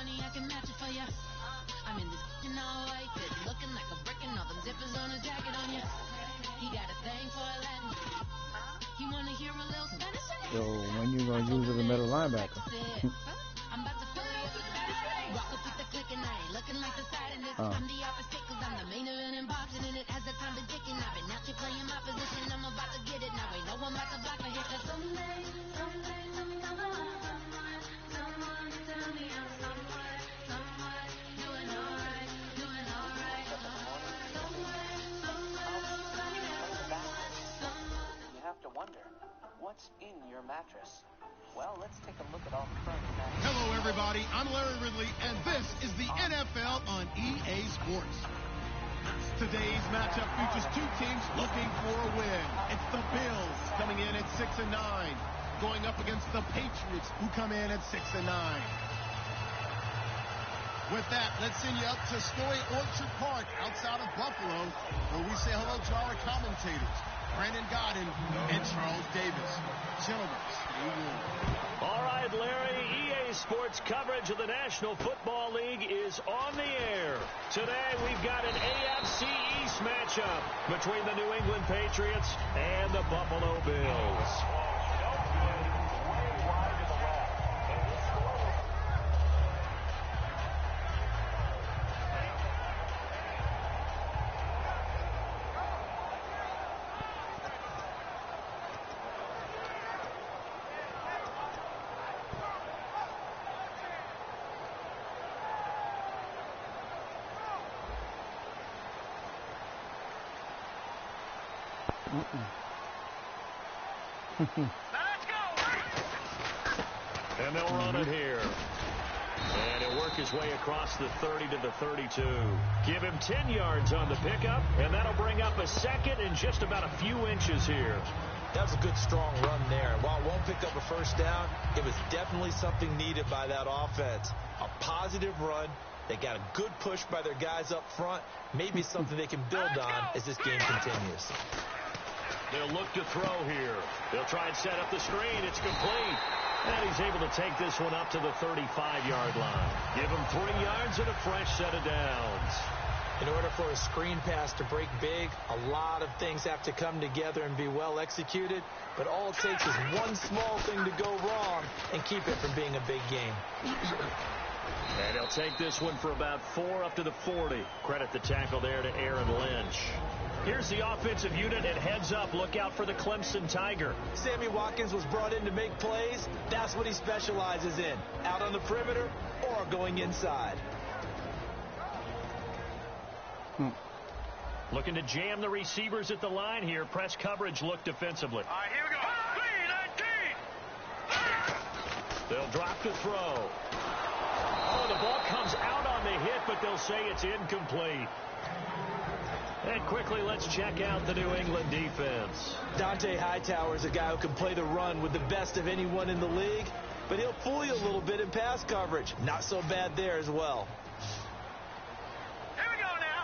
money, I can match it for ya. I'm in this all white fit, looking like a brick and all them zippers on a jacket on ya. He got a thing for a Latin. He wanna hear a little Spanish? So when you gonna use it as a middle linebacker? I'm about to fill you up with that. Walk up with the click and I ain't looking like the side in it. I'm the opposite cause I'm the main event and boxing in it. Has the time been ticking, I've been out here playing my position. I'm about to get it now, ain't no one about to block my hit. Cause someday, someone tell me I'm somewhere, doing alright, doing alright. You have to wonder, what's in your mattress? Well, let's take a look at all the current matches. Hello, everybody. I'm Larry Ridley, and this is the NFL on EA Sports. Today's matchup features two teams looking for a win. It's the Bills coming in at 6-9, going up against the Patriots, who come in at 6-9. With that, let's send you up to Story Orchard Park outside of Buffalo, where we say hello to our commentators, Brandon Godden and Charles Davis. Gentlemen, stay warm. All right, Larry, EA Sports coverage of the National Football League is on the air. Today, we've got an AFC East matchup between the New England Patriots and the Buffalo Bills. And they'll run it here. And he'll work his way across the 30 to the 32. Give him 10 yards on the pickup, and that'll bring up a second and just about a few inches here. That was a good, strong run there. While it won't pick up a first down, it was definitely something needed by that offense. A positive run. They got a good push by their guys up front. Maybe something they can build on as this game continues. They'll look to throw here. They'll try and set up the screen. It's complete. And he's able to take this one up to the 35-yard line. Give him 3 yards and a fresh set of downs. In order for a screen pass to break big, a lot of things have to come together and be well executed. But all it takes is one small thing to go wrong and keep it from being a big game. And he'll take this one for about 4 up to the 40. Credit the tackle there to Aaron Lynch. Here's the offensive unit, and heads up, look out for the Clemson Tiger. Sammy Watkins was brought in to make plays. That's what he specializes in, out on the perimeter or going inside. Looking to jam the receivers at the line here. Press coverage look defensively. All right, here we go. 3-19. They'll drop to throw. Oh, the ball comes out on the hit, but they'll say it's incomplete. And quickly, let's check out the New England defense. Dante Hightower is a guy who can play the run with the best of anyone in the league, but he'll fool you a little bit in pass coverage. Not so bad there as well. Here we go now.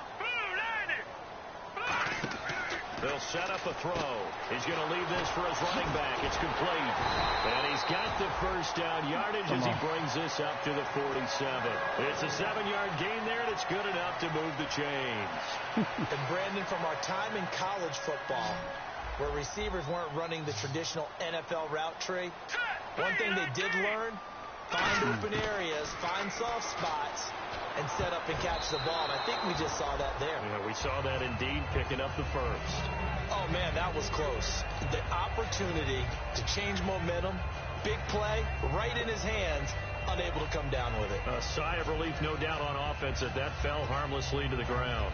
They'll set up a throw. He's going to leave this for his running back. It's complete. And he's got the first down yardage as he brings this up to the 47. It's a 7-yard gain there, and it's good enough to move the chains. And Brandon, from our time in college football, where receivers weren't running the traditional NFL route tree, one thing they did learn, find open areas, find soft spots, and set up and catch the ball. And I think we just saw that there. Yeah, we saw that indeed, picking up the first. Oh, man, that was close. The opportunity to change momentum, big play, right in his hands, unable to come down with it. A sigh of relief, no doubt, on offense that that fell harmlessly to the ground.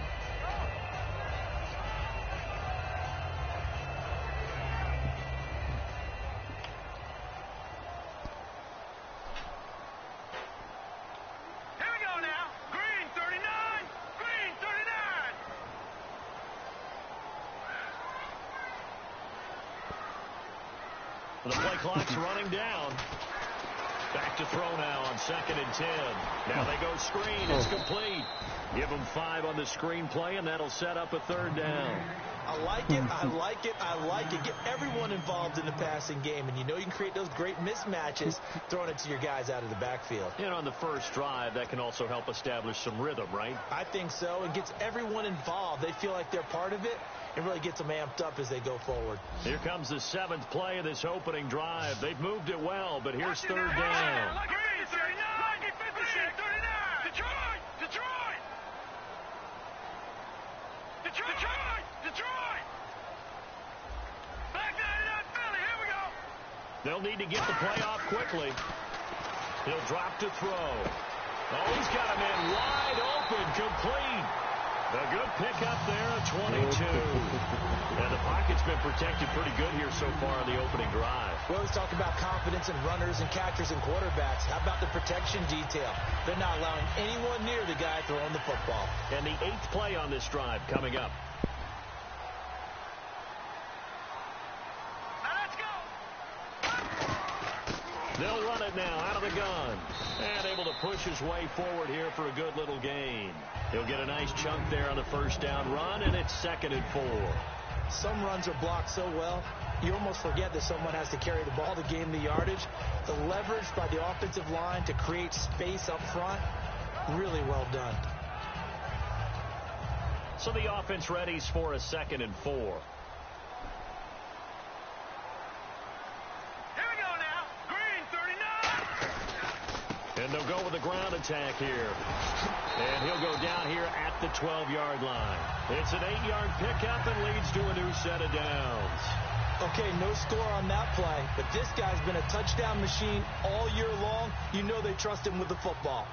The play clock's running down. Back to throw now on 2nd and 10. Now they go screen. It's complete. Give them 5 on the screen play, and that'll set up a 3rd down. I like it. I like it. I like it. Get everyone involved in the passing game, and you know you can create those great mismatches throwing it to your guys out of the backfield. And on the first drive, that can also help establish some rhythm, right? I think so. It gets everyone involved. They feel like they're part of it. It really gets them amped up as they go forward. Here comes the 7th play of this opening drive. They've moved it well, but here's 3rd down. They'll need to get the play off quickly. He'll drop to throw. Oh, he's got a man wide open, complete. A good pickup there at 22. And the pocket's been protected pretty good here so far in the opening drive. We always talk about confidence in runners and catchers and quarterbacks. How about the protection detail? They're not allowing anyone near the guy throwing the football. And the 8th play on this drive coming up. They'll run it now out of the gun. And able to push his way forward here for a good little gain. He'll get a nice chunk there on the 1st down run, and it's 2nd and 4. Some runs are blocked so well, you almost forget that someone has to carry the ball to gain the yardage. The leverage by the offensive line to create space up front, really well done. So the offense readies for a 2nd and 4. And they'll go with a ground attack here. And he'll go down here at the 12-yard line. It's an 8-yard pickup and leads to a new set of downs. Okay, no score on that play, but this guy's been a touchdown machine all year long. You know they trust him with the football.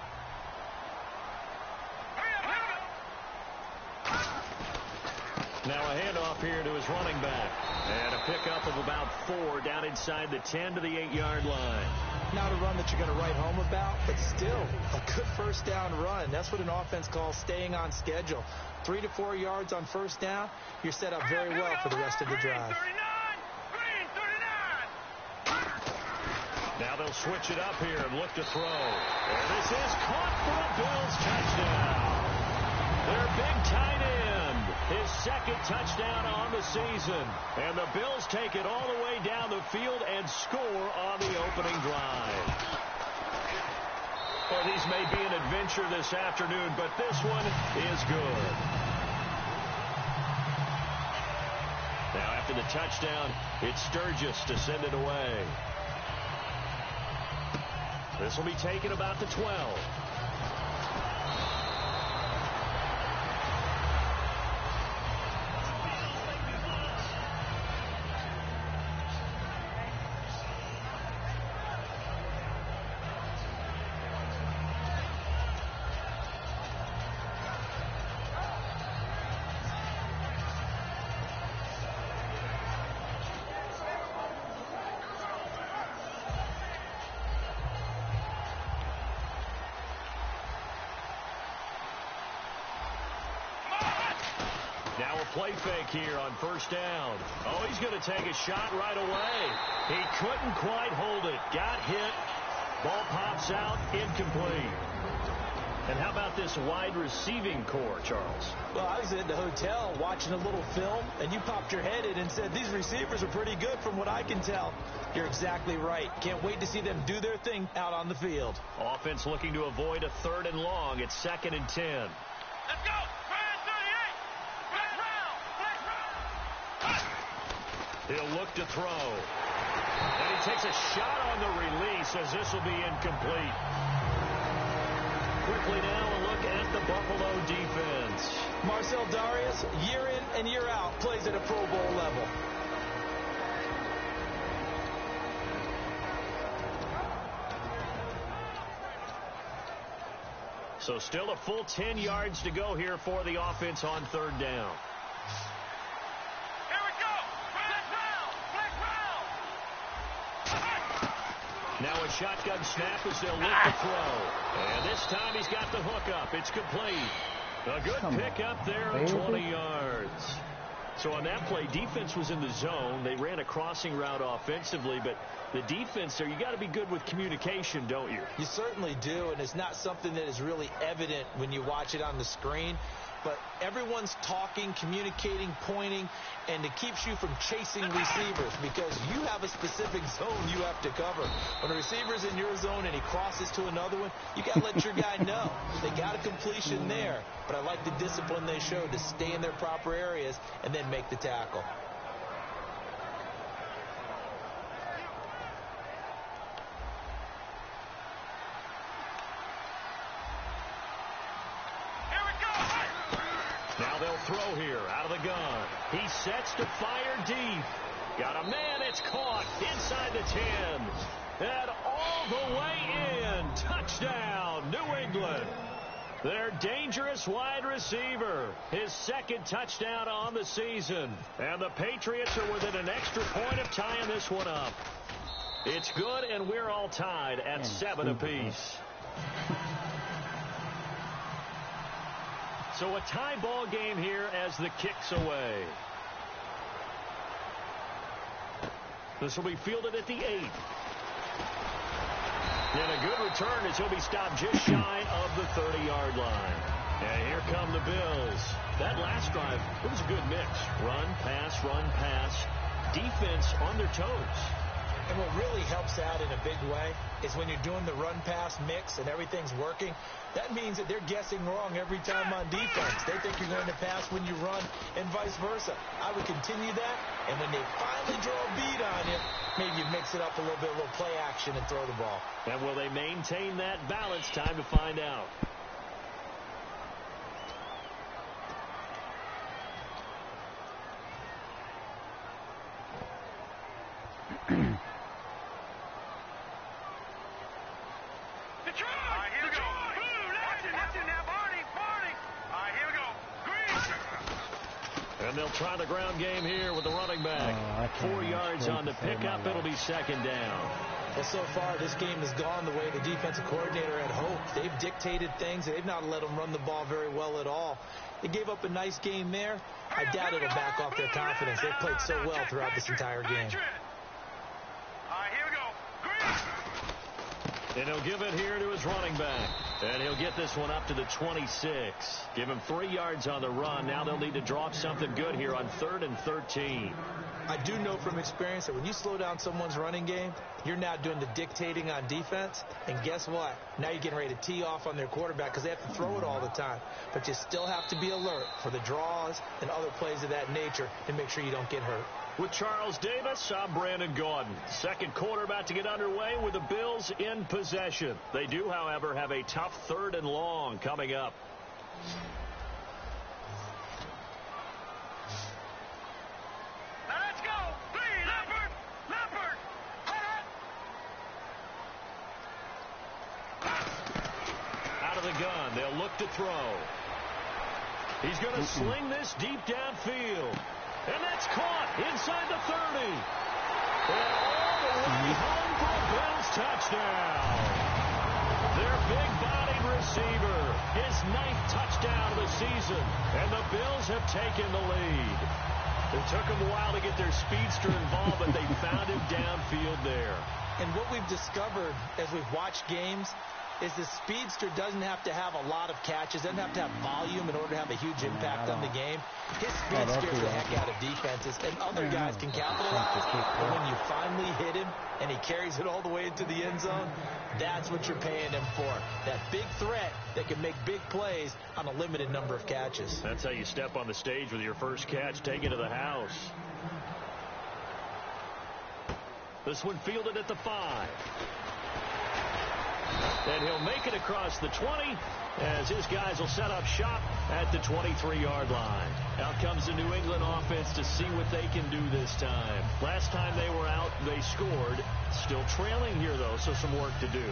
Now a handoff here to his running back. And a pickup of about 4 down inside the 10 to the 8-yard line. Not a run that you're going to write home about, but still a good 1st down run. That's what an offense calls staying on schedule. 3 to 4 yards on 1st down, you're set up very well for the rest of the drive. Now they'll switch it up here and look to throw. And this is caught for a Bills touchdown. Their big tight end, his 2nd touchdown on the season. And the Bills take it all the way down the field and score on the opening drive. Well, these may be an adventure this afternoon, but this one is good. Now after the touchdown, it's Sturgis to send it away. This will be taken about the 12. Now a play fake here on 1st down. Oh, he's going to take a shot right away. He couldn't quite hold it. Got hit. Ball pops out. Incomplete. And how about this wide receiving core, Charles? Well, I was at the hotel watching a little film, and you popped your head in and said, these receivers are pretty good from what I can tell. You're exactly right. Can't wait to see them do their thing out on the field. Offense looking to avoid a 3rd and long. It's 2nd and 10. Let's go! He'll look to throw. And he takes a shot on the release as this will be incomplete. Quickly now a look at the Buffalo defense. Marcel Darius, year in and year out, plays at a Pro Bowl level. So still a full 10 yards to go here for the offense on 3rd down. Now a shotgun snap as they'll look to throw. And this time he's got the hook up. It's complete. A good pickup there at 20 yards. So on that play, defense was in the zone. They ran a crossing route offensively, but the defense there, you got to be good with communication, don't you? You certainly do, and it's not something that is really evident when you watch it on the screen. But everyone's talking, communicating, pointing, and it keeps you from chasing receivers because you have a specific zone you have to cover. When a receiver's in your zone and he crosses to another one, you got to let your guy know. They got a completion there, but I like the discipline they showed to stay in their proper areas and then make the tackle. Now they'll throw here out of the gun. He sets to fire deep. Got a man. It's caught inside the 10. And all the way in. Touchdown, New England. Their dangerous wide receiver. His second touchdown on the season. And the Patriots are within an extra point of tying this one up. It's good, and we're all tied at 7 apiece. So a tie ball game here as the kick's away. This will be fielded at the 8. And a good return as he'll be stopped just shy of the 30-yard line. And here come the Bills. That last drive, it was a good mix. Run, pass, defense on their toes. And what really helps out in a big way is when you're doing the run-pass mix and everything's working, that means that they're guessing wrong every time on defense. They think you're going to pass when you run and vice versa. I would continue that, and when they finally draw a bead on you, maybe you mix it up a little bit, a little play action and throw the ball. And will they maintain that balance? Time to find out. And they'll try the ground game here with the running back. 4 yards on the pickup. It'll be second down. Well, so far, this game has gone the way the defensive coordinator had hoped. They've dictated things. They've not let them run the ball very well at all. They gave up a nice game there. I doubt it'll back off their confidence. They've played so well throughout this entire game. And he'll give it here to his running back. And he'll get this one up to the 26. Give him 3 yards on the run. Now they'll need to draw up something good here on 3rd and 13. I do know from experience that when you slow down someone's running game, you're now doing the dictating on defense. And guess what? Now you're getting ready to tee off on their quarterback because they have to throw it all the time. But you still have to be alert for the draws and other plays of that nature to make sure you don't get hurt. With Charles Davis, I'm Brandon Gaudin. Second quarter about to get underway with the Bills in possession. They do, however, have a tough 3rd and long coming up. Let's go! Leopard! Out of the gun, they'll look to throw. He's going to sling this deep downfield. And that's caught inside the 30. And all the way home for a Bills touchdown. Their big-bodied receiver, his 9th touchdown of the season. And the Bills have taken the lead. It took them a while to get their speedster involved, but they found him downfield there. And what we've discovered as we've watched games is the speedster doesn't have to have a lot of catches, doesn't have to have volume in order to have a huge impact on the game. His speed scares the heck out of defenses, and other guys can capitalize. But when you finally hit him and he carries it all the way into the end zone, that's what you're paying him for. That big threat that can make big plays on a limited number of catches. That's how you step on the stage with your first catch, take it to the house. This one fielded at the 5. And he'll make it across the 20 as his guys will set up shop at the 23-yard line. Out comes the New England offense to see what they can do this time. Last time they were out, they scored. Still trailing here, though, so some work to do.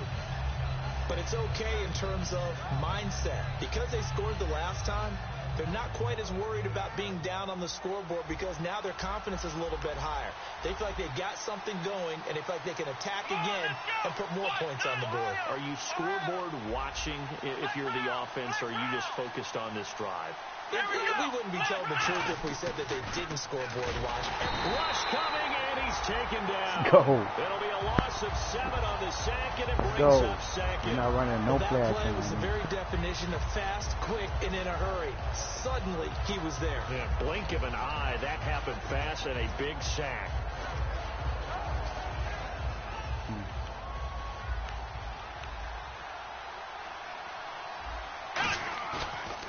But it's okay in terms of mindset. Because they scored the last time, They're not quite as worried about being down on the scoreboard because now their confidence is a little bit higher. They feel like they've got something going, and they feel like they can attack again and put more points on the board. Are you scoreboard watching if you're the offense, or are you just focused on this drive? We wouldn't be telling the truth if we said that they didn't scoreboard watch. Rush coming, and he's taken down. Go. It'll be a loss of 7 on the sack, and it brings Go. up second. You're not running no play That action. play was the very definition of fast, quick, and in a hurry. Suddenly, he was there. Yeah, blink of an eye, that happened fast, and a big sack.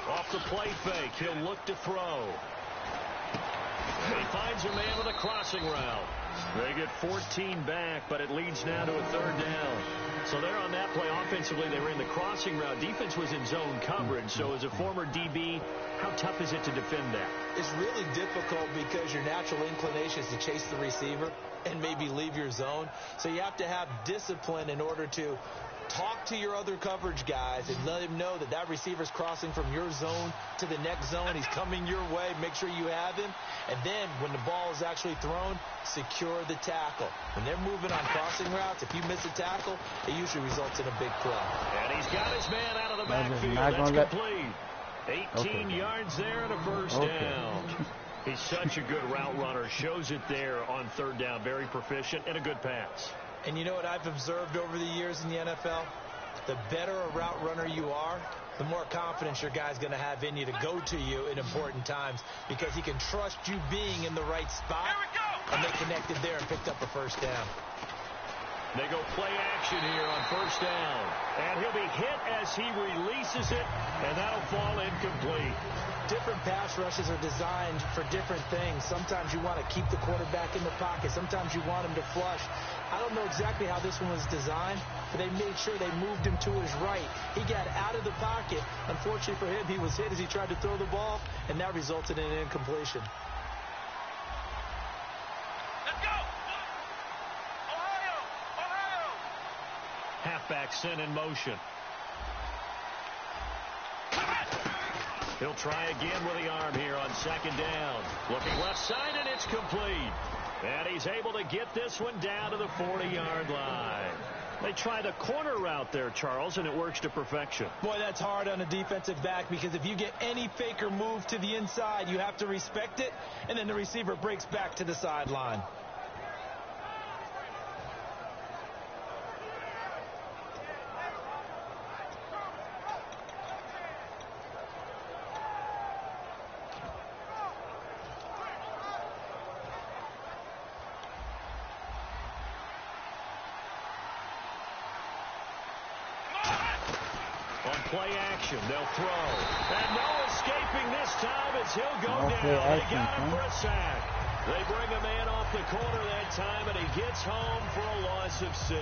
Off the play fake, he'll look to throw. He finds a man with a crossing route. They get 14 back, but it leads now to a 3rd down. So they're on that play. Offensively, they were in the crossing route. Defense was in zone coverage. So as a former DB, how tough is it to defend that? It's really difficult because your natural inclination is to chase the receiver and maybe leave your zone. So you have to have discipline in order to talk to your other coverage guys and let him know that that receiver's crossing from your zone to the next zone. He's coming your way. Make sure you have him. And then when the ball is actually thrown, secure the tackle. When they're moving on crossing routes, if you miss a tackle, it usually results in a big play. And he's got his man out of the backfield. That's complete. 18 yards there and a first down. He's such a good route runner. Shows it there on 3rd down. Very proficient and a good pass. And you know what I've observed over the years in the NFL? The better a route runner you are, the more confidence your guy's going to have in you to go to you in important times because he can trust you being in the right spot. And they connected there and picked up a first down. They go play action here on 1st down. And he'll be hit as he releases it, and that'll fall incomplete. Different pass rushes are designed for different things. Sometimes you want to keep the quarterback in the pocket. Sometimes you want him to flush. I don't know exactly how this one was designed, but they made sure they moved him to his right. He got out of the pocket. Unfortunately for him, he was hit as he tried to throw the ball, and that resulted in an incompletion. Halfback sent in motion. He'll try again with the arm here on 2nd down. Looking left side, and it's complete. And he's able to get this one down to the 40-yard line. They try the corner route there, Charles, and it works to perfection. Boy, that's hard on a defensive back because if you get any fake or move to the inside, you have to respect it, and then the receiver breaks back to the sideline. Play action, they'll throw. And no escaping this time as he'll go down. They got him for a sack. They bring a man off the corner that time, and he gets home for a loss of 6.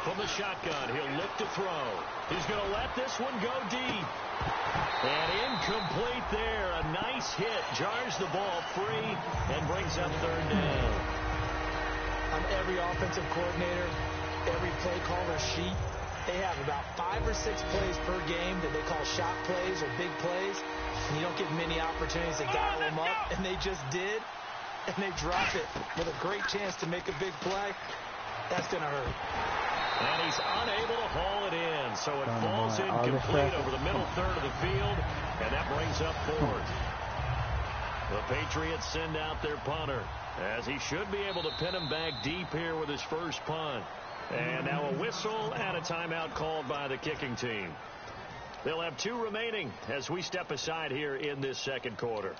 From the shotgun, he'll look to throw. He's going to let this one go deep. And incomplete there. A nice hit. Jars the ball free and brings up 3rd down. On every offensive coordinator, every play caller sheet, they have about 5 or 6 plays per game that they call shot plays or big plays. And you don't get many opportunities to dial them up. And they just did. And they drop it with a great chance to make a big play. That's going to hurt. And he's unable to haul it in, so it falls incomplete over the middle third of the field, and that brings up 4th. The Patriots send out their punter, as he should be able to pin him back deep here with his first punt. And now a whistle and a timeout called by the kicking team. They'll have 2 remaining as we step aside here in this 2nd quarter.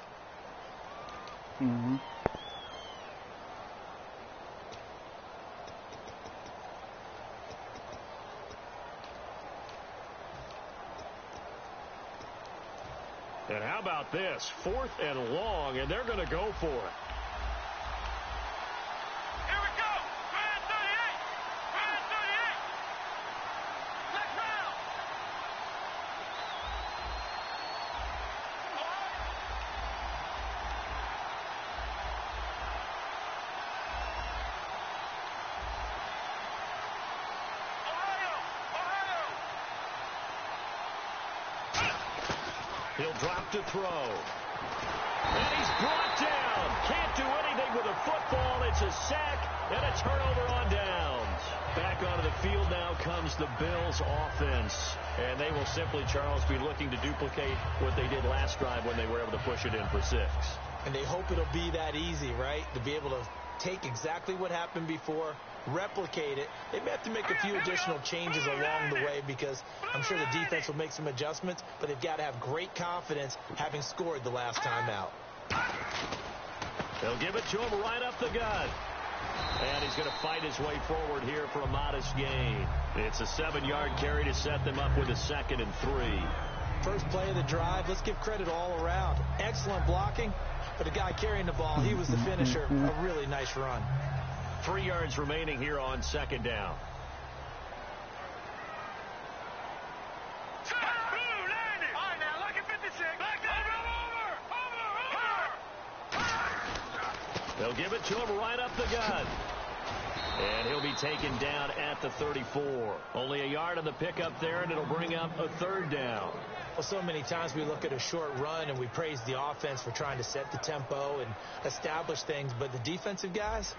And how about this? 4th and long, and they're going to go for it. Here we go. Grand 38. Grand 38. Next round. He'll drop to throw. And he's brought down. Can't do anything with a football. It's a sack and a turnover on downs. Back onto the field now comes the Bills offense. And they will simply, Charles, be looking to duplicate what they did last drive when they were able to push it in for 6. And they hope it'll be that easy, right? To be able to take exactly what happened before, replicate it. They may have to make a few additional changes along the way because I'm sure the defense will make some adjustments, but they've got to have great confidence having scored the last time out. They'll give it to him right up the gut. And he's going to fight his way forward here for a modest gain. It's a 7-yard carry to set them up with a 2nd and 3. First play of the drive, let's give credit all around. Excellent blocking, but the guy carrying the ball, he was the finisher. A really nice run. 3 yards remaining here on 2nd down. They'll give it to him right up the gut. And he'll be taken down at the 34. Only a yard on the pickup there, and it'll bring up a 3rd down. Well, so many times we look at a short run and we praise the offense for trying to set the tempo and establish things. But the defensive guys,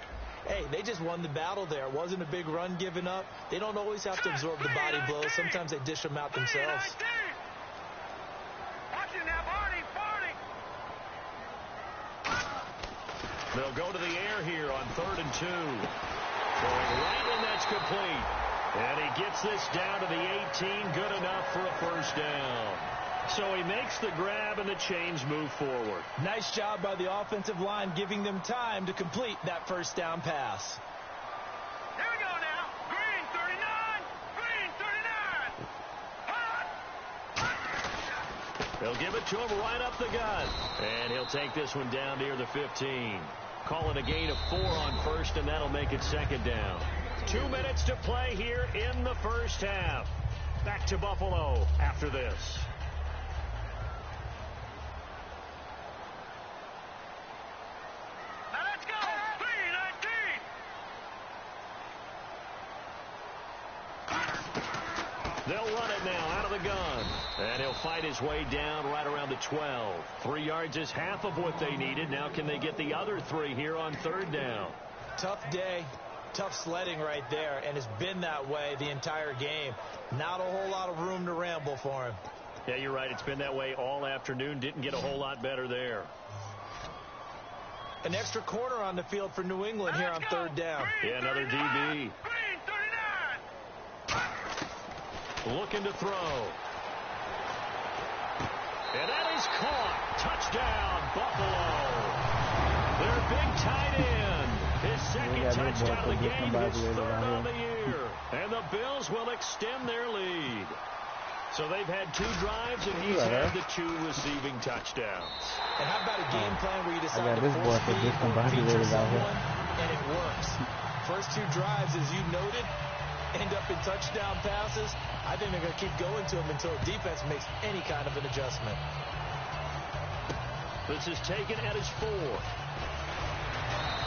hey, they just won the battle there. It wasn't a big run given up. They don't always have to absorb the body blows. Sometimes they dish them out themselves. They'll go to the air here on 3rd and 2. Throwing right, and that's complete. And he gets this down to the 18. Good enough for a 1st down. So he makes the grab, and the chains move forward. Nice job by the offensive line, giving them time to complete that 1st down pass. Here we go now. Green 39. Green 39. They'll give it to him right up the gut. And he'll take this one down near the 15. Call it a gain of 4 on 1st, and that'll make it 2nd down. 2 minutes to play here in the 1st half. Back to Buffalo after this. Now let's go. 3-19. They'll run it now out of the gun. And he'll fight his way down right around the 12. 3 yards is half of what they needed. Now can they get the other 3 here on 3rd down? Tough day. Tough sledding right there, and it's been that way the entire game. Not a whole lot of room to ramble for him. Yeah, you're right. It's been that way all afternoon. Didn't get a whole lot better there. An extra corner on the field for New England here on 3rd down. Yeah, another DB. Green 39. Looking to throw. And that is caught. Touchdown, Buffalo. Their big tight end. His 2nd touchdown of the game, his 3rd on the year. And the Bills will extend their lead. So they've had 2 drives, and he's had the 2 receiving touchdowns. And how about a game plan where you decide to force feed or feature someone, and it works. First 2 drives, as you noted, end up in touchdown passes. I think they're going to keep going to them until the defense makes any kind of an adjustment. This is taken at his 4th.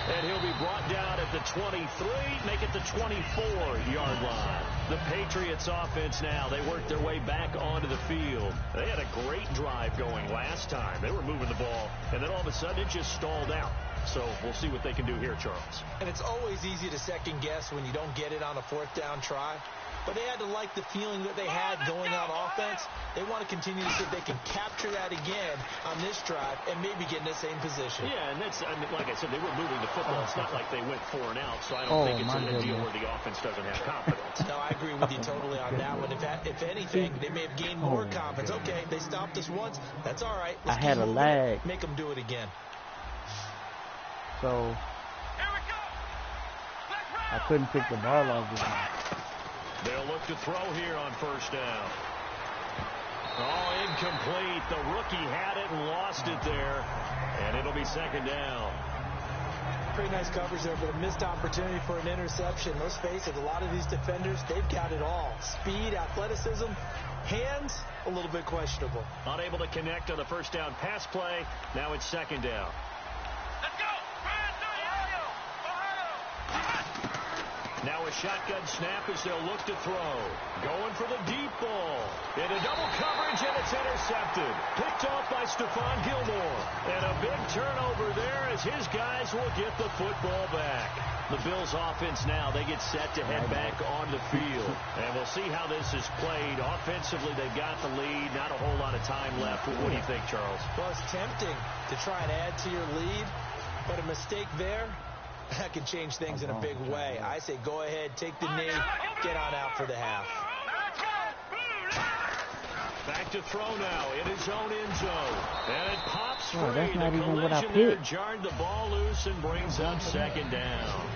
And he'll be brought down at the 23, make it the 24-yard line. The Patriots offense now, they worked their way back onto the field. They had a great drive going last time. They were moving the ball, and then all of a sudden it just stalled out. So we'll see what they can do here, Charles. And it's always easy to second guess when you don't get it on a 4th down try. But they had to like the feeling that they had going on offense. They want to continue to see if they can capture that again on this drive and maybe get in the same position. Yeah, and that's, I mean, like I said, they were moving the football. It's not like they went 4 and out, so I don't think it's a deal where the offense doesn't have confidence. No, I agree with you totally on that one. If anything, they may have gained more confidence. Okay, they stopped us once. That's all right. Let's I had a lag. Make them do it again. So I couldn't pick the ball off this one. They'll look to throw here on 1st down. Oh, incomplete. The rookie had it and lost it there. And it'll be 2nd down. Pretty nice coverage there, but a missed opportunity for an interception. Let's face it, a lot of these defenders, they've got it all. Speed, athleticism, hands, a little bit questionable. Unable to connect on the 1st down pass play. Now it's 2nd down. Let's go. Now a shotgun snap as they'll look to throw. Going for the deep ball. Into double coverage, and it's intercepted. Picked off by Stephon Gilmore. And a big turnover there as his guys will get the football back. The Bills offense now, they get set to head back on the field. And we'll see how this is played. Offensively, they've got the lead. Not a whole lot of time left. What do you think, Charles? Well, it's tempting to try and add to your lead, but a mistake there, that can change things in a big way. I say go ahead, take the knee, get on out for the half. Back to throw now in his own end zone. And it pops free. That's not the even what I collision there picked. jarred the ball loose and brings up second down.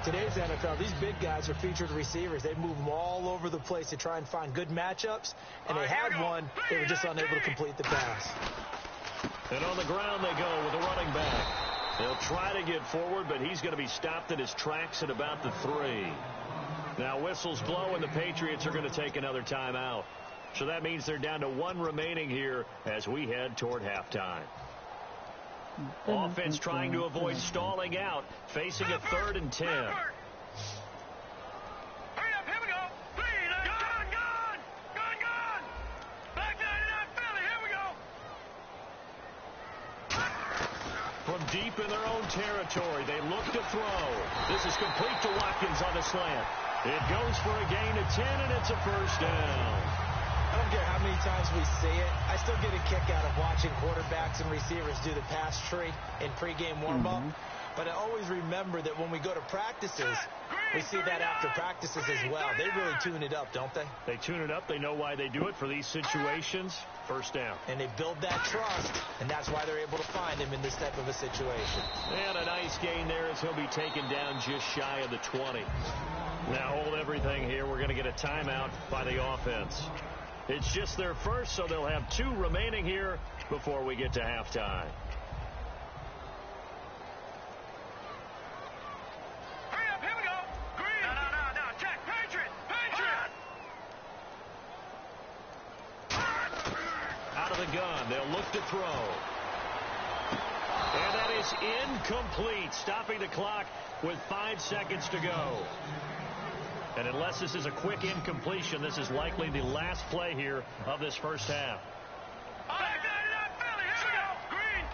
Today's NFL, these big guys are featured receivers. They move them all over the place to try and find good matchups, and they had one. They were just unable to complete the pass. And on the ground they go with a running back. They'll try to get forward, but he's going to be stopped in his tracks at about the 3. Now whistles blow, and the Patriots are going to take another timeout. So that means they're down to 1 remaining here as we head toward halftime. Offense trying to avoid stalling out, facing a 3rd and 10. Hurry up, here we go. Gun. Back 99 Philly, here we go. From deep in their own territory, they look to throw. This is complete to Watkins on a slant. It goes for a gain of 10, and it's a first down. I don't care how many times we see it. I still get a kick out of watching quarterbacks and receivers do the pass tree in pregame warm-up. But I always remember that when we go to practices, we see that after practices as well. They really tune it up, don't they? They tune it up. They know why they do it for these situations. First down. And they build that trust, and that's why they're able to find him in this type of a situation. And a nice gain there as he'll be taken down just shy of the 20. Now hold everything here. We're going to get a timeout by the offense. It's just their first, so they'll have 2 remaining here before we get to halftime. Hurry up, here we go. Green. No. Check. Patriot. Out of the gun. They'll look to throw. And that is incomplete, stopping the clock with 5 seconds to go. And unless this is a quick incompletion, this is likely the last play here of this first half. Back 99 Philly, here we go. Green,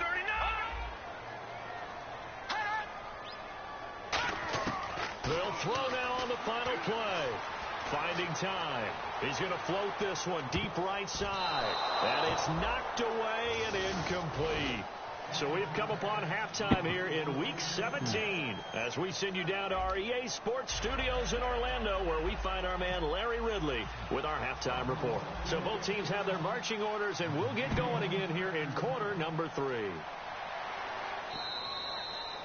39. They'll throw now on the final play. Finding time. He's going to float this one deep right side. And it's knocked away and incomplete. So we've come upon halftime here in Week 17 as we send you down to our EA Sports Studios in Orlando, where we find our man Larry Ridley with our halftime report. So both teams have their marching orders, and we'll get going again here in quarter number 3.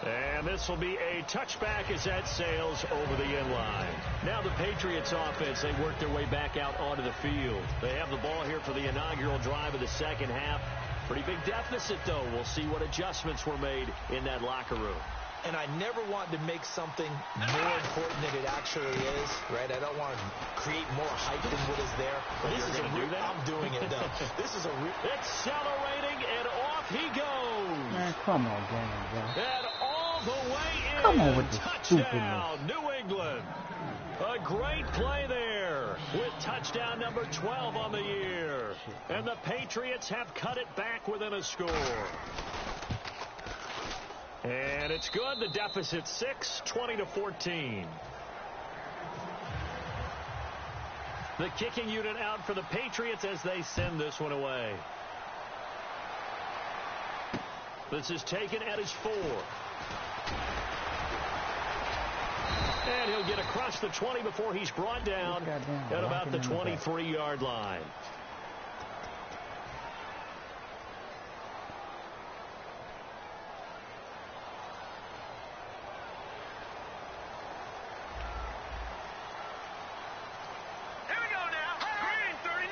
And this will be a touchback as that sails over the end line. Now the Patriots offense, they work their way back out onto the field. They have the ball here for the inaugural drive of the second half. Pretty big deficit, though. We'll see what adjustments were made in that locker room. And I never want to make something more important than it actually is, right? I don't want to create more hype than what is there. But This is a real. I'm doing it, though. This is a real. Accelerating, and off he goes. Man, come on, James. And all the way in. Come on with the touchdown, stupidness. New England. A great play there with touchdown number 12 on the year. And the Patriots have cut it back within a score. And it's good. The deficit 6, 20-14. The kicking unit out for the Patriots as they send this one away. This is taken at his 4. And he'll get across the 20 before he's brought down at about the 23-yard line. Here we go now. Green, 39.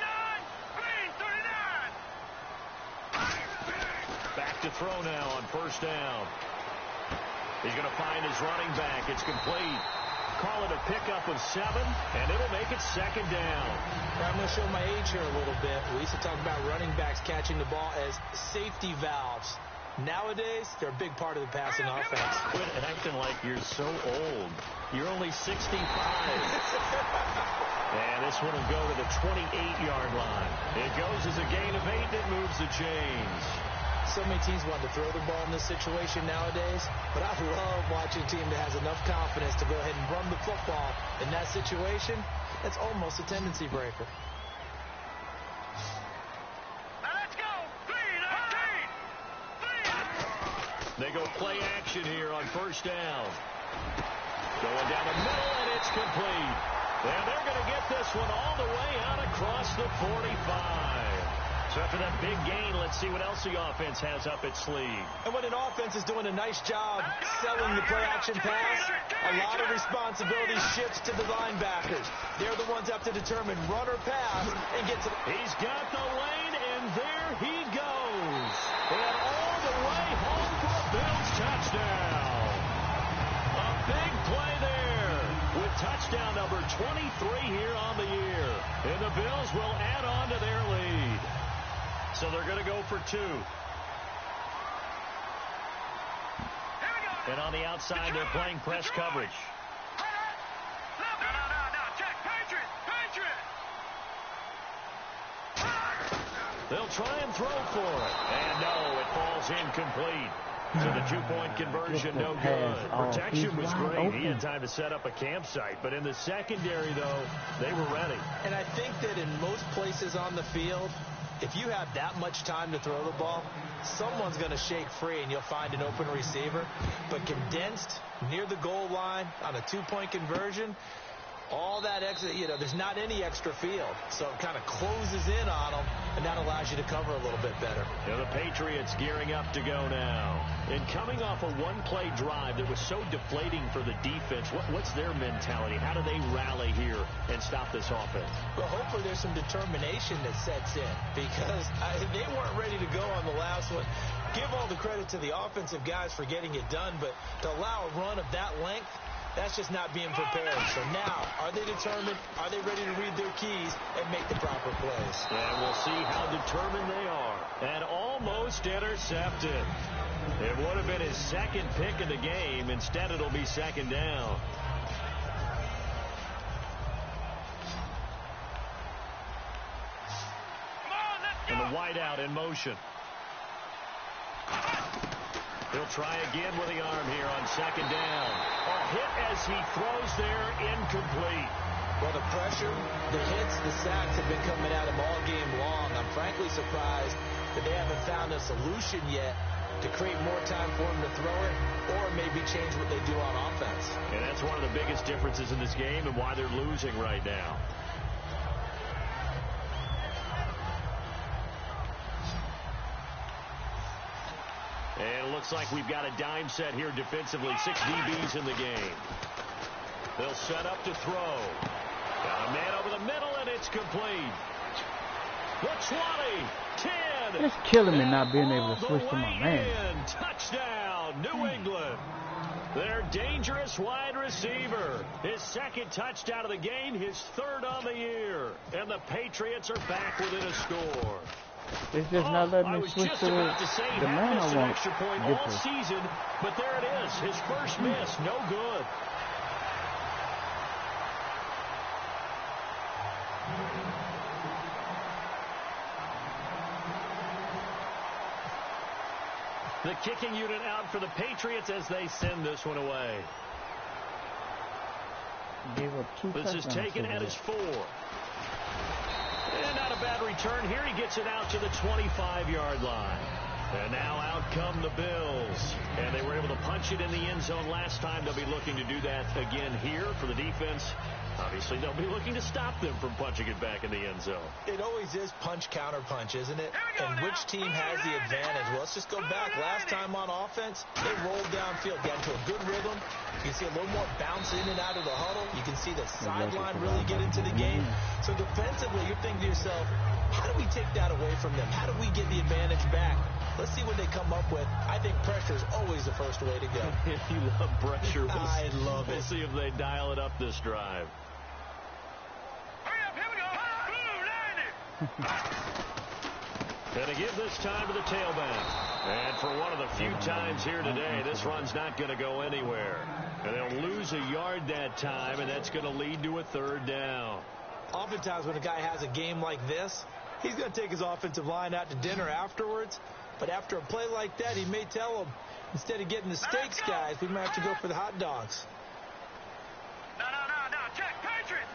Back to throw now on first down. He's going to find his running back. It's complete. Call it a pickup with 7, and it'll make it second down. I'm going to show my age here a little bit. We used to talk about running backs catching the ball as safety valves. Nowadays, they're a big part of the passing offense. Quit acting like you're so old. You're only 65. And this one will go to the 28-yard line. It goes as a gain of 8 that moves the chains. So many teams want to throw the ball in this situation nowadays, but I love watching a team that has enough confidence to go ahead and run the football in that situation. That's almost a tendency breaker. Now let's go. 3-19. They go play action here on first down. Going down the middle, and it's complete. And they're going to get this one all the way out across the 45. So after that big gain, let's see what else the offense has up its sleeve. And when an offense is doing a nice job selling the play-action pass, a lot of responsibility shifts to the linebackers. They're the ones that have to determine run or pass and get to the... He's got the lane, and there he goes. And all the way home for a Bills touchdown. A big play there with touchdown number 23 here on the year. And the Bills will add on to their lead. So they're going to go for 2. And on the outside, they're playing press coverage. No, check. Patriot. They'll try and throw for it. And no, it falls incomplete. So the 2-point conversion, no good. Protection was great. He had time to set up a campsite. But in the secondary, though, they were ready. And I think that in most places on the field, if you have that much time to throw the ball, someone's going to shake free and you'll find an open receiver. But condensed near the goal line on a 2-point conversion, all that extra, there's not any extra field. So it kind of closes in on them, and that allows you to cover a little bit better. Yeah, the Patriots gearing up to go now. And coming off a one-play drive that was so deflating for the defense, what's their mentality? How do they rally here and stop this offense? Well, hopefully there's some determination that sets in, because they weren't ready to go on the last one. Give all the credit to the offensive guys for getting it done, but to allow a run of that length, that's just not being prepared. So now, are they determined? Are they ready to read their keys and make the proper plays? And we'll see how determined they are. And almost intercepted. It would have been his second pick of the game. Instead, it'll be second down. And the wideout in motion. He'll try again with the arm here on second down. A hit as he throws there, incomplete. Well, the pressure, the hits, the sacks have been coming at him all game long. I'm frankly surprised that they haven't found a solution yet to create more time for him to throw it, or maybe change what they do on offense. And that's one of the biggest differences in this game and why they're losing right now. And it looks like we've got a dime set here defensively. 6 DBs in the game. They'll set up to throw. Got a man over the middle, and it's complete. The 20, 10. It's killing me not being able to switch to my man. Touchdown, New England. Their dangerous wide receiver. His second touchdown of the game, his third on the year. And the Patriots are back within a score. It's just not letting me switch to the man I want. Extra point all season, but there it is. His first miss, no good. The kicking unit out for the Patriots as they send this one away. Gave up 2 This is taken at his 4. And not a bad return here. He gets it out to the 25-yard line. And now out come the Bills. And they were able to punch it in the end zone last time. They'll be looking to do that again here for the defense. Obviously, they'll be looking to stop them from punching it back in the end zone. It always is punch, counter punch, isn't it? And which team has the advantage? Well, let's just go back. Last time on offense, they rolled downfield, got into a good rhythm. You can see a little more bounce in and out of the huddle. You can see the sideline really get into the game. So defensively, you're thinking to yourself, how do we take that away from them? How do we get the advantage back? Let's see what they come up with. I think pressure is always the first way to go. If you love pressure, I love it. We'll see if they dial it up this drive. Hurry up, here we go. Blue, 90. And to give this time to the tailback. And for one of the few times here today, this run's not going to go anywhere. And they'll lose a yard that time, and that's going to lead to a third down. Oftentimes when a guy has a game like this, he's going to take his offensive line out to dinner afterwards. But after a play like that, he may tell them, instead of getting the steaks, guys, we might have to go for the hot dogs. No. Check. Patriot.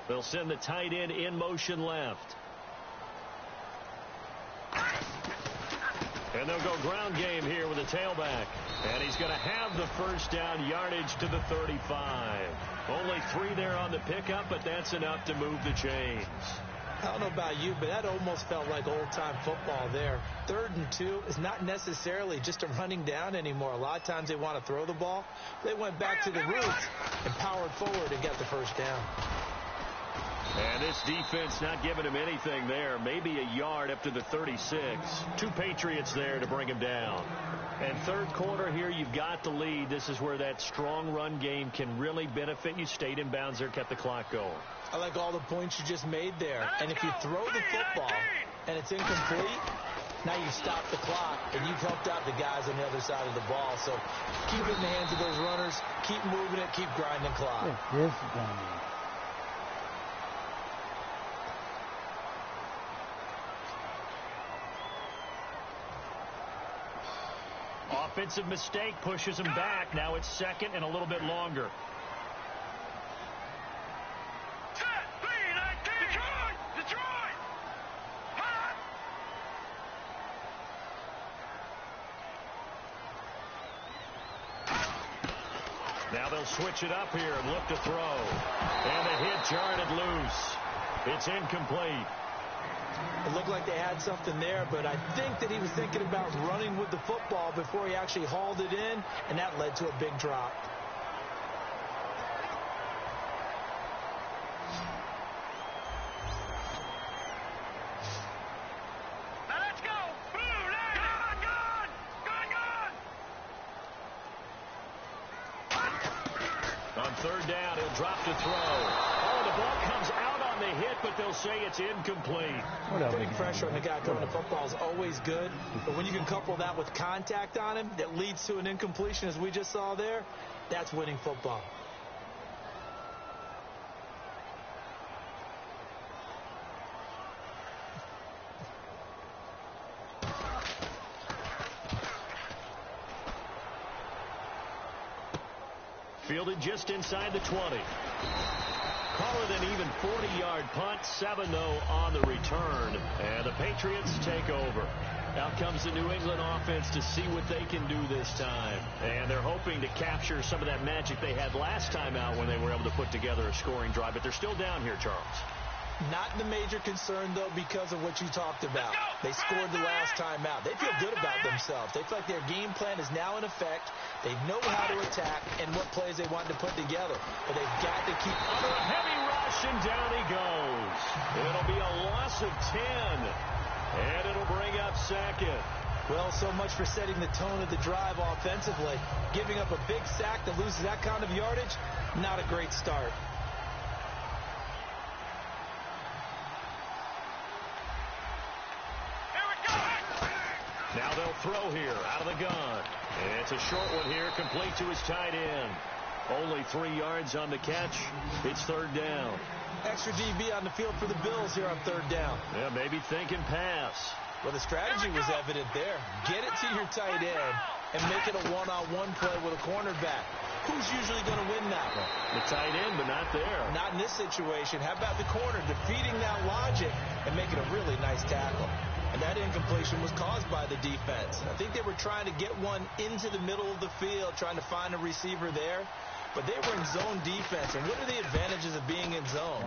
They'll send the tight end in motion left. And they'll go ground game here with a tailback. And he's going to have the first down, yardage to the 35. Only 3 there on the pickup, but that's enough to move the chains. I don't know about you, but that almost felt like old-time football there. 3rd and 2 is not necessarily just a running down anymore. A lot of times they want to throw the ball. They went back to the roots and powered forward and got the first down. And this defense not giving him anything there. Maybe a yard up to the 36. 2 Patriots there to bring him down. And third quarter here, you've got the lead. This is where that strong run game can really benefit you. Stayed in bounds there, kept the clock going. I like all the points you just made there. And if you throw the football and it's incomplete, now you stop the clock and you've helped out the guys on the other side of the ball. So keep it in the hands of those runners. Keep moving it. Keep grinding clock. This is going to be. Offensive mistake pushes him back. Now it's 2nd and a little bit longer. Detroit! Now they'll switch it up here and look to throw. And the hit jarred it loose. It's incomplete. It looked like they had something there, but I think that he was thinking about running with the football before he actually hauled it in, and that led to a big drop. Now let's go! Blue line! Gone! On 3rd down, he'll drop to throw. Oh, the ball comes out on the hit, but they'll say it's incomplete. Putting pressure on the guy throwing the football is always good, but when you can couple that with contact on him that leads to an incompletion, as we just saw there, that's winning football. Fielded just inside the 20. Call it an even 40-yard punt. 7, though, on the return. And the Patriots take over. Out comes the New England offense to see what they can do this time. And they're hoping to capture some of that magic they had last time out when they were able to put together a scoring drive. But they're still down here, Charles. Not the major concern, though, because of what you talked about. They scored the last time out. They feel good about themselves. They feel like their game plan is now in effect. They know how to attack and what plays they want to put together. But they've got to keep under a heavy rush, and down he goes. It'll be a loss of 10, and it'll bring up 2nd. Well, so much for setting the tone of the drive offensively. Giving up a big sack that loses that kind of yardage, not a great start. Now they'll throw here out of the gun. And it's a short one here, complete to his tight end. Only 3 yards on the catch. It's 3rd down. Extra DB on the field for the Bills here on 3rd down. Yeah, maybe thinking pass. Well, the strategy was evident there. Get it to your tight end and make it a one-on-one play with a cornerback. Who's usually going to win that one? The tight end, but not there. Not in this situation. How about the corner defeating that logic and making a really nice tackle? And that incompletion was caused by the defense. I think they were trying to get one into the middle of the field, trying to find a receiver there. But they were in zone defense. And what are the advantages of being in zone?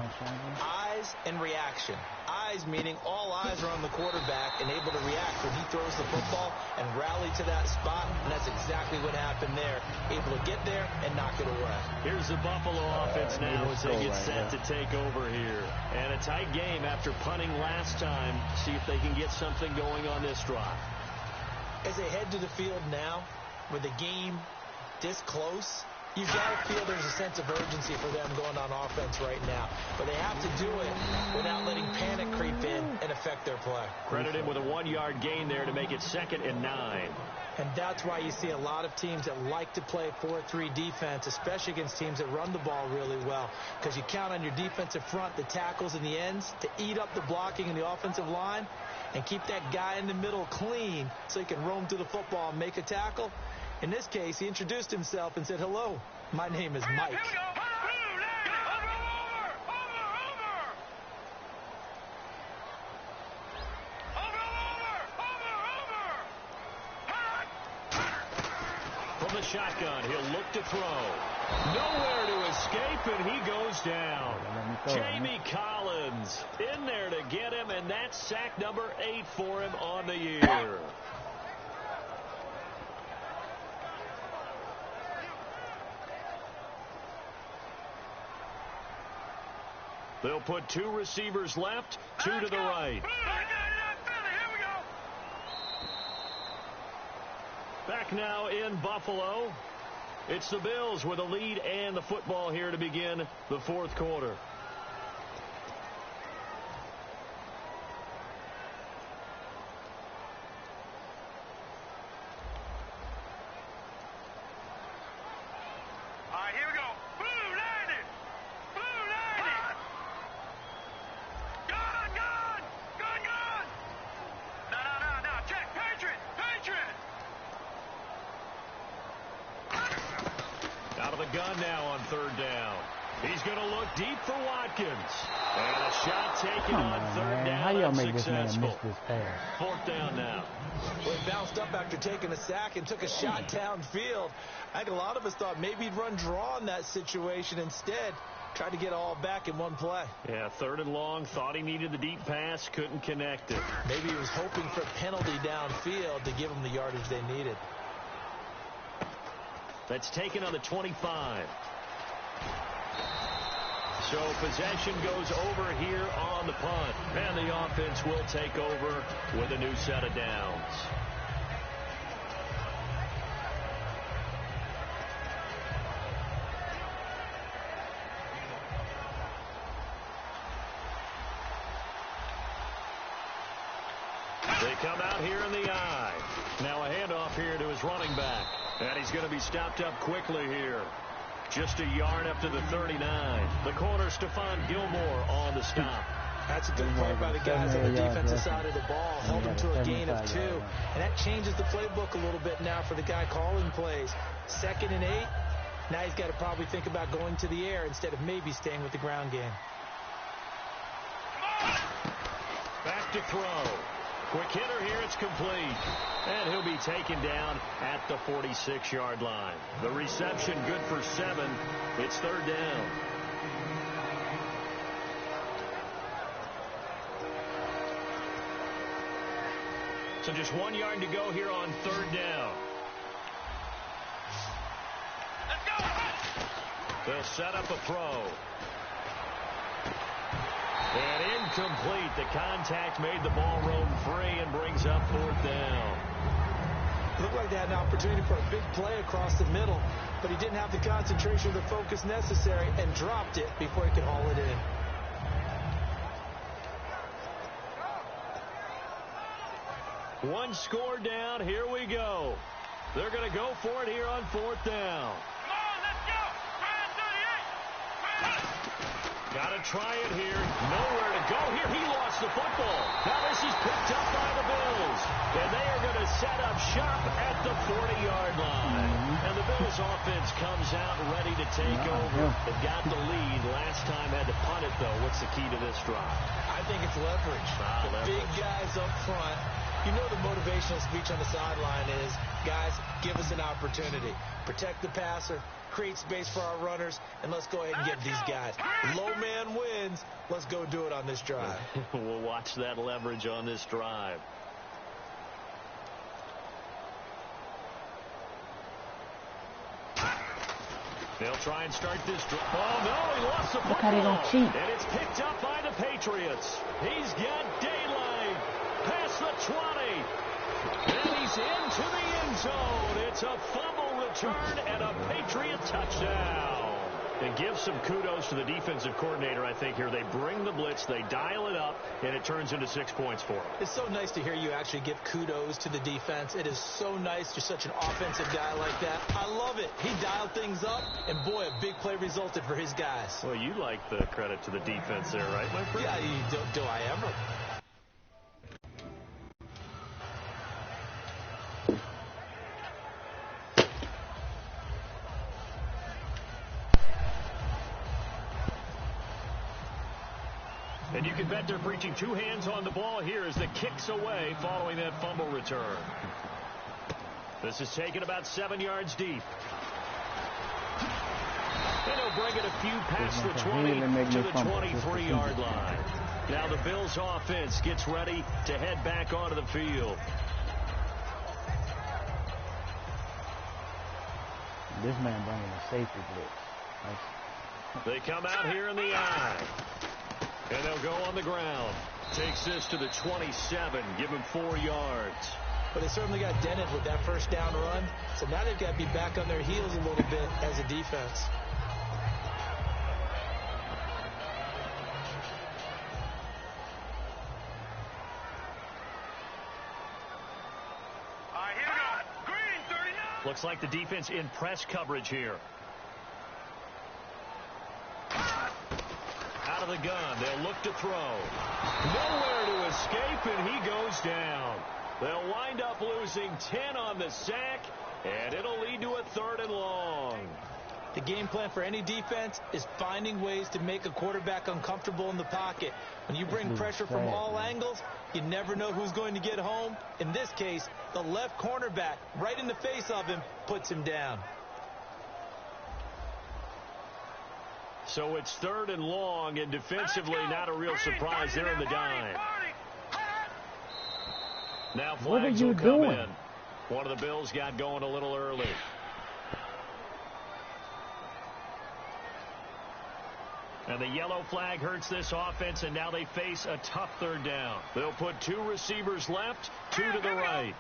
Eyes and reaction. Eyes meaning all eyes are on the quarterback and able to react when he throws the football and rally to that spot. And that's exactly what happened there. Able to get there and knock it away. Here's the Buffalo offense now as they get set to take over here. And a tight game after punting last time. See if they can get something going on this drive. As they head to the field now, with the game this close, You've got to feel there's a sense of urgency for them going on offense right now. But they have to do it without letting panic creep in and affect their play. Credit him with a 1-yard gain there to make it 2nd and 9. And that's why you see a lot of teams that like to play 4-3 defense, especially against teams that run the ball really well, because you count on your defensive front, the tackles and the ends, to eat up the blocking in the offensive line and keep that guy in the middle clean so he can roam to the football and make a tackle. In this case, he introduced himself and said, "Hello, my name is Mike." Here we go. From the shotgun, he'll look to throw. Nowhere to escape, and he goes down. Jamie Collins in there to get him, and that's sack number 8 for him on the year. They'll put 2 receivers left, 2 to the right. Back now in Buffalo. It's the Bills with a lead and the football here to begin the 4th quarter. All right, here we go. Blue landed. Blue landed. Gun. No. Check. Patriot. Out of the gun now on 3rd down. He's going to look deep for Watkins. And a shot taken on 3rd down. How y'all make this man successful. miss this pass? 4th down now. Well, he bounced up after taking a sack and took a shot downfield. I think a lot of us thought maybe he'd run draw in that situation. Instead, tried to get all back in one play. Yeah, 3rd and long. Thought he needed the deep pass. Couldn't connect it. Maybe he was hoping for a penalty downfield to give him the yardage they needed. That's taken on the 25. So possession goes over here on the punt. And the offense will take over with a new set of downs. They come out here in the eye. Now a handoff here to his running back. And he's going to be stopped up quickly here. Just a yard up to the 39. The corner, Stephon Gilmore on the stop. That's a good play by the guys on the defensive side of the ball. Held him to a gain of 2. And that changes the playbook a little bit now for the guy calling plays. 2nd and 8. Now he's got to probably think about going to the air instead of maybe staying with the ground game. Back to throw. Quick hitter here, it's complete. And he'll be taken down at the 46-yard line. The reception good for 7. It's 3rd down. So just 1 yard to go here on 3rd down. Let's go. They'll set up a throw. And incomplete. The contact made the ball roam free and brings up 4th down. Looked like they had an opportunity for a big play across the middle, but he didn't have the concentration or the focus necessary and dropped it before he could haul it in. 1 score down. Here we go. They're going to go for it here on 4th down. Come on, let's go. 38. Got to try it here. Nowhere to go here. He lost the football. Now this is picked up by the Bills. And they are going to set up shop at the 40-yard line. And the Bills offense comes out ready to take over. They've got the lead. Last time had to punt it, though. What's the key to this drive? I think it's leverage. The big guys up front. You know the motivational speech on the sideline is, guys, give us an opportunity. Protect the passer, create space for our runners, and let's go ahead and get these guys. Low man wins. Let's go do it on this drive. We'll watch that leverage on this drive. They'll try and start this drive. Oh, no, he lost the football. Look how they don't cheat. And it's picked up by the Patriots. He's got daylight past the 20. And he's into the end end zone. It's a fumble return and a Patriot touchdown. And give some kudos to the defensive coordinator, I think, here. They bring the blitz, they dial it up, and it turns into 6 points for them. It's so nice to hear you actually give kudos to the defense. It is so nice. You're such an offensive guy like that. I love it. He dialed things up, and boy, a big play resulted for his guys. Well, you like the credit to the defense there, right, my friend? Yeah, do I ever? And you can bet they're preaching two hands on the ball here as the kick's away following that fumble return. This is taken about 7 yards deep. And he'll bring it a few past the 20 to the 23-yard line. Now the Bills offense gets ready to head back onto the field. This man bringing a safety blitz. They come out here in the eye. And they'll go on the ground. Takes this to the 27. Give him 4 yards. But they certainly got dented with that first down run. So now they've got to be back on their heels a little bit as a defense. Here we go. Green, 39. Looks like the defense in press coverage here. Out of the gun. They'll look to throw. Nowhere to escape, and he goes down. They'll wind up losing 10 on the sack, and it'll lead to a 3rd and long. The game plan for any defense is finding ways to make a quarterback uncomfortable in the pocket. When you bring pressure from all angles, you never know who's going to get home. In this case, the left cornerback, right in the face of him, puts him down. So it's 3rd and long, and defensively not a real surprise. They're in the dime. Now flags will come in. One of the Bills got going a little early. And the yellow flag hurts this offense, and now they face a tough 3rd down. They'll put 2 receivers left, 2 to the right.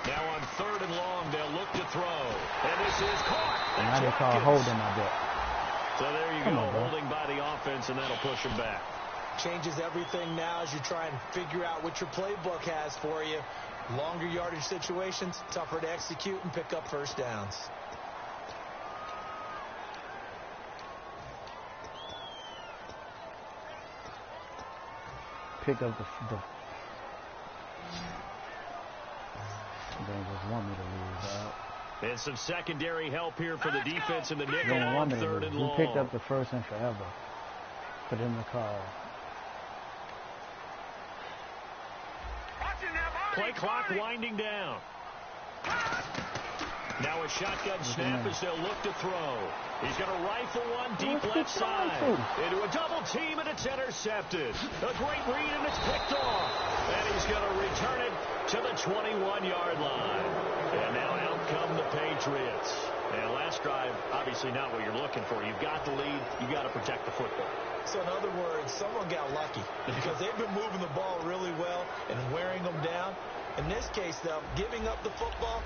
Now on 3rd and long, they'll look to throw. And this is caught. Now they call holding, I bet. So there you go, holding by the offense, and that'll push them back. Changes everything now as you try and figure out what your playbook has for you. Longer yardage situations, tougher to execute and pick up first downs. Pick up the they just want me to lose out. And some secondary help here for the defense in the nickel on 3rd and long. We picked up the first and forever. Put in the call. Play clock winding down. Now a shotgun snap as they'll look to throw. He's going to rifle one deep left side. Into a double team, and it's intercepted. A great read, and it's picked off. And he's going to return it to the 21-yard line. And now out come the Patriots. And last drive, obviously not what you're looking for. You've got the lead. You've got to protect the football. So in other words, someone got lucky because they've been moving the ball really well and wearing them down. In this case, though, giving up the football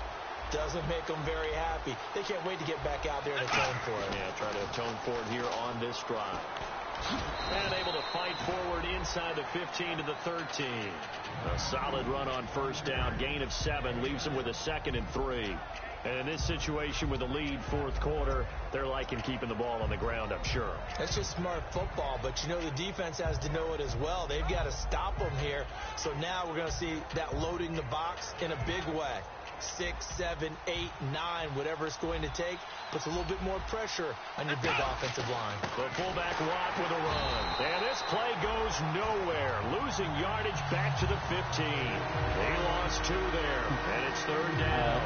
doesn't make them very happy. They can't wait to get back out there and atone for it. Yeah, try to atone for it here on this drive. And able to fight forward inside the 15 to the 13. A solid run on first down. Gain of 7 leaves them with a 2nd and 3. And in this situation with a lead 4th quarter, they're liking keeping the ball on the ground, I'm sure. That's just smart football, but you know the defense has to know it as well. They've got to stop them here. So now we're going to see that loading the box in a big way. 6, 7, 8, 9, whatever it's going to take, puts a little bit more pressure on your big offensive line. The fullback Watt with a run. And this play goes nowhere. Losing yardage back to the 15. They lost 2 there, and it's 3rd down.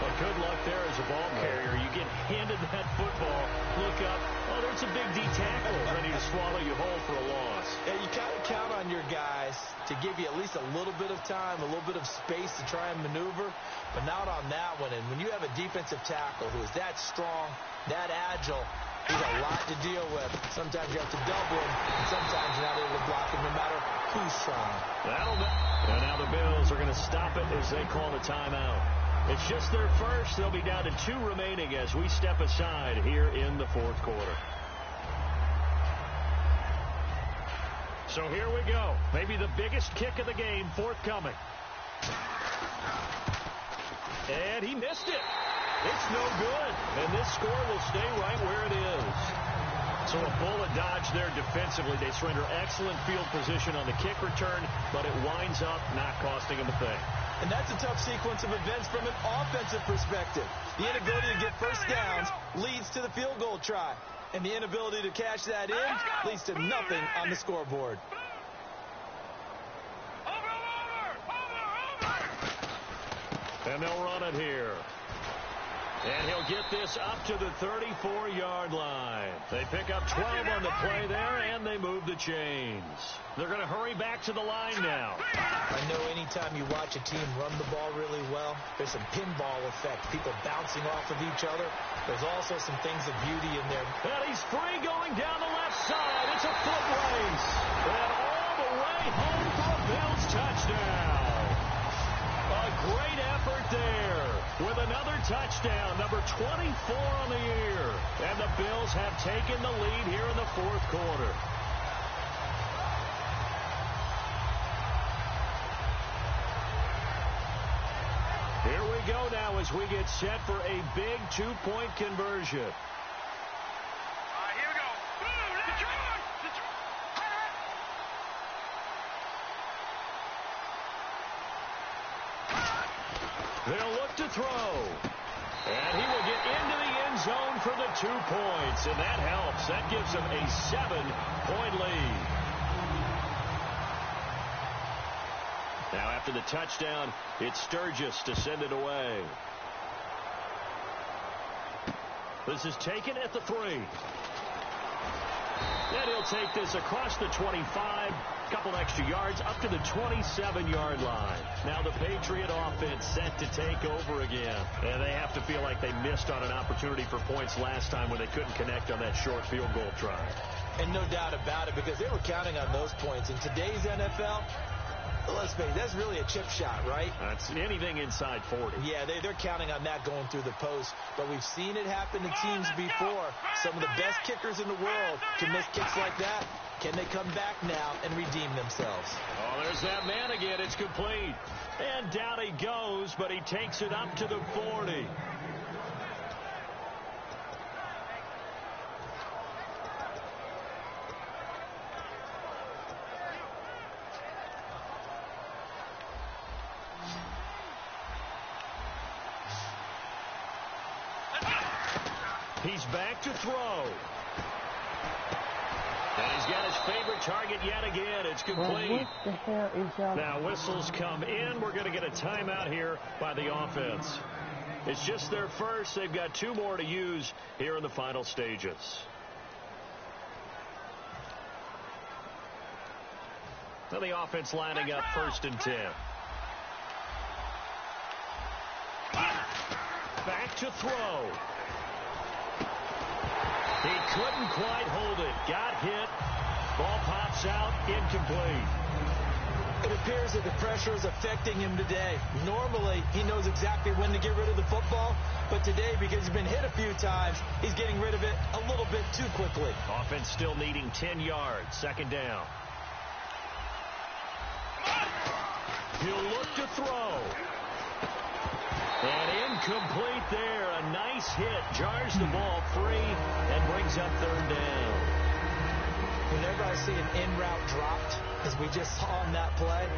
But good luck there as a ball carrier. You get handed that football, look up, oh, there's a big D tackle ready to swallow you whole for a loss. Yeah, you kind of count on your guys to give you at least a little bit of time, a little bit of space to try and maneuver, but not on that one. And when you have a defensive tackle who is that strong, that agile, He's a lot to deal with. Sometimes you have to double him, and sometimes you're not able to block him no matter who's trying. And now the Bills are going to stop it as they call the timeout. It's just their first. They'll be down to 2 remaining as we step aside here in the fourth quarter. So here we go. Maybe the biggest kick of the game forthcoming. And he missed it. It's no good. And this score will stay right where it is. So a bullet dodge there defensively. They surrender excellent field position on the kick return, but it winds up not costing them a thing. And that's a tough sequence of events from an offensive perspective. The inability to get first downs leads to the field goal try. And the inability to cash that in leads to nothing on the scoreboard. And they'll run it here. And he'll get this up to the 34-yard line. They pick up 12 on the play there, and they move the chains. They're going to hurry back to the line now. I know anytime you watch a team run the ball really well, there's some pinball effect, people bouncing off of each other. There's also some things of beauty in there. And he's free going down the left side. It's a foot race. And all the way home for a Bills touchdown. A great effort there with another touchdown, number 24 on the year. And the Bills have taken the lead here in the fourth quarter. Here we go now as we get set for a big 2-point conversion. Here we go. Boom, let's run. They'll look to throw. And he will get into the end zone for the 2 points. And that helps. That gives them a 7-point lead. Now after the touchdown, it's Sturgis to send it away. This is taken at the 3. And he'll take this across the 25. Couple extra yards up to the 27-yard line. Now the Patriot offense set to take over again. And they have to feel like they missed on an opportunity for points last time when they couldn't connect on that short field goal try. And no doubt about it, because they were counting on those points. In today's NFL, let's face it, that's really a chip shot, right? That's anything inside 40. Yeah, they're counting on that going through the post. But we've seen it happen to teams before. Some of the best kickers in the world can miss kicks like that. Can they come back now and redeem themselves? Oh, there's that man again. It's complete. And down he goes, but he takes it up to the 40. He's back to throw. And he's got his favorite target yet again. It's complete. What the hell is y'all? Now whistles come in. We're going to get a timeout here by the offense. It's just their first. They've got 2 more to use here in the final stages. Now the offense lining up 1st and 10. Back to throw. He couldn't quite hold it. Got hit. Ball pops out. Incomplete. It appears that the pressure is affecting him today. Normally, he knows exactly when to get rid of the football. But today, because he's been hit a few times, he's getting rid of it a little bit too quickly. Offense still needing 10 yards. 2nd down. He'll look to throw. And incomplete there. A nice hit. Jars the ball free and brings up 3rd down. Whenever I see an in-route dropped, as we just saw on that play,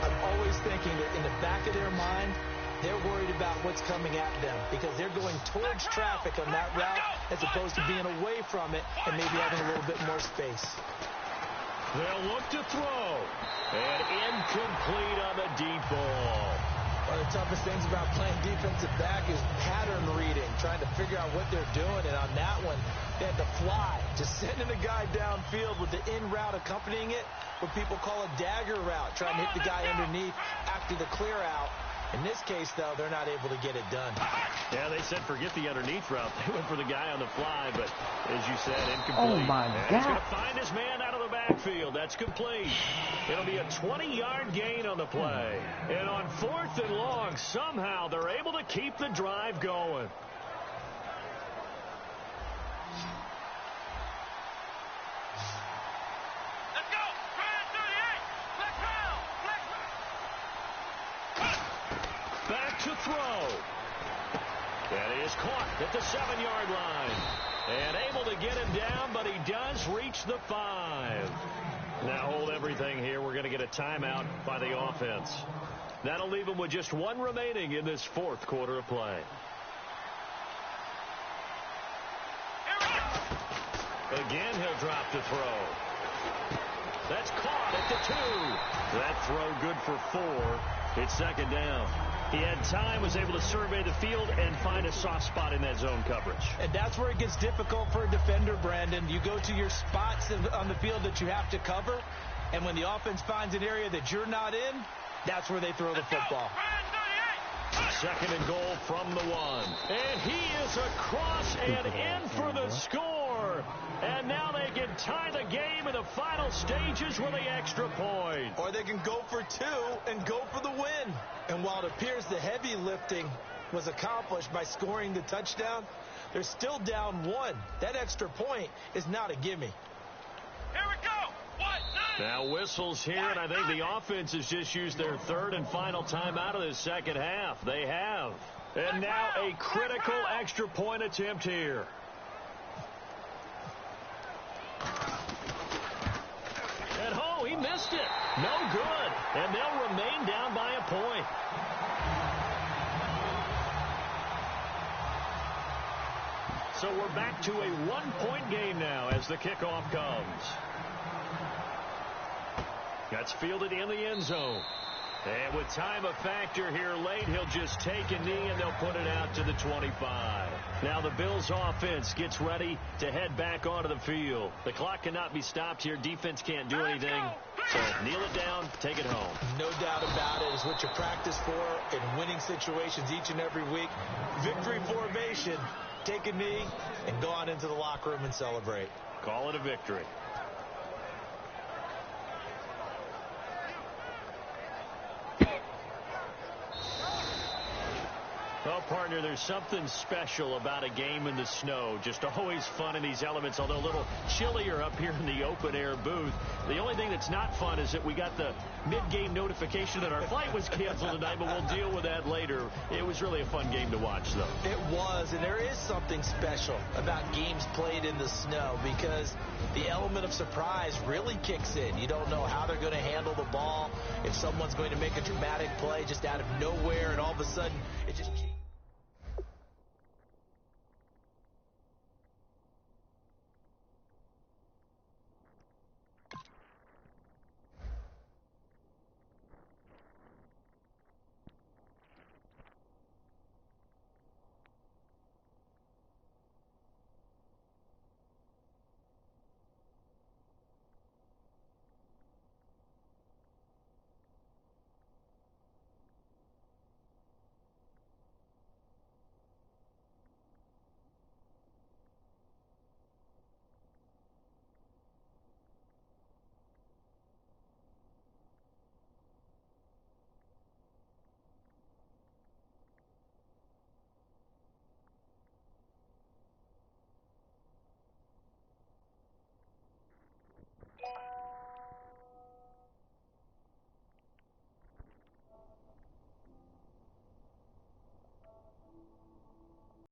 I'm always thinking that in the back of their mind, they're worried about what's coming at them because they're going towards traffic on that route as opposed to being away from it and maybe having a little bit more space. They'll look to throw. And incomplete on the deep ball. One of the toughest things about playing defensive back is pattern reading, trying to figure out what they're doing. And on that one, they had to fly, just sending a guy downfield with the in route accompanying it, what people call a dagger route, trying to hit the guy underneath after the clear out. In this case, though, they're not able to get it done. Yeah, they said forget the underneath route. They went for the guy on the fly, but as you said, incomplete. Oh, my God. He's going to find his man out of the backfield. That's complete. It'll be a 20-yard gain on the play. And on 4th and long, somehow they're able to keep the drive going. Let's go. Try 38. Flex round. Flex. Back to throw. And he is caught at the 7-yard line. And able to get him down, but he does reach the 5. Now hold everything here. We're going to get a timeout by the offense. That'll leave him with just 1 remaining in this 4th quarter of play. Again, he'll drop to throw. That's caught at the 2. That throw good for 4. It's 2nd down. He had time, was able to survey the field and find a soft spot in that zone coverage. And that's where it gets difficult for a defender, Brandon. You go to your spots on the field that you have to cover, and when the offense finds an area that you're not in, that's where they throw the football. 2nd and goal from the 1. And he is across and in for the score. And now they can tie the game in the final stages with the extra point. Or they can go for 2 and go for the win. And while it appears the heavy lifting was accomplished by scoring the touchdown, they're still down 1. That extra point is not a gimme. Here we go. Now whistles here, and I think the offense has just used their 3rd and final timeout of this 2nd half. They have. And now a critical extra point attempt here. And oh, he missed it. No good. And they'll remain down by a point. So we're back to a 1-point game now as the kickoff comes. That's fielded in the end zone. And with time a factor here late, he'll just take a knee and they'll put it out to the 25. Now the Bills offense gets ready to head back onto the field. The clock cannot be stopped here. Defense can't do anything. So kneel it down, take it home. No doubt about it. It's what you practice for in winning situations each and every week. Victory formation. Take a knee and go on into the locker room and celebrate. Call it a victory. Well, partner, there's something special about a game in the snow. Just always fun in these elements, although a little chillier up here in the open-air booth. The only thing that's not fun is that we got the mid-game notification that our flight was canceled tonight, but we'll deal with that later. It was really a fun game to watch, though. It was, and there is something special about games played in the snow because the element of surprise really kicks in. You don't know how they're going to handle the ball, if someone's going to make a dramatic play just out of nowhere, and all of a sudden it just changes.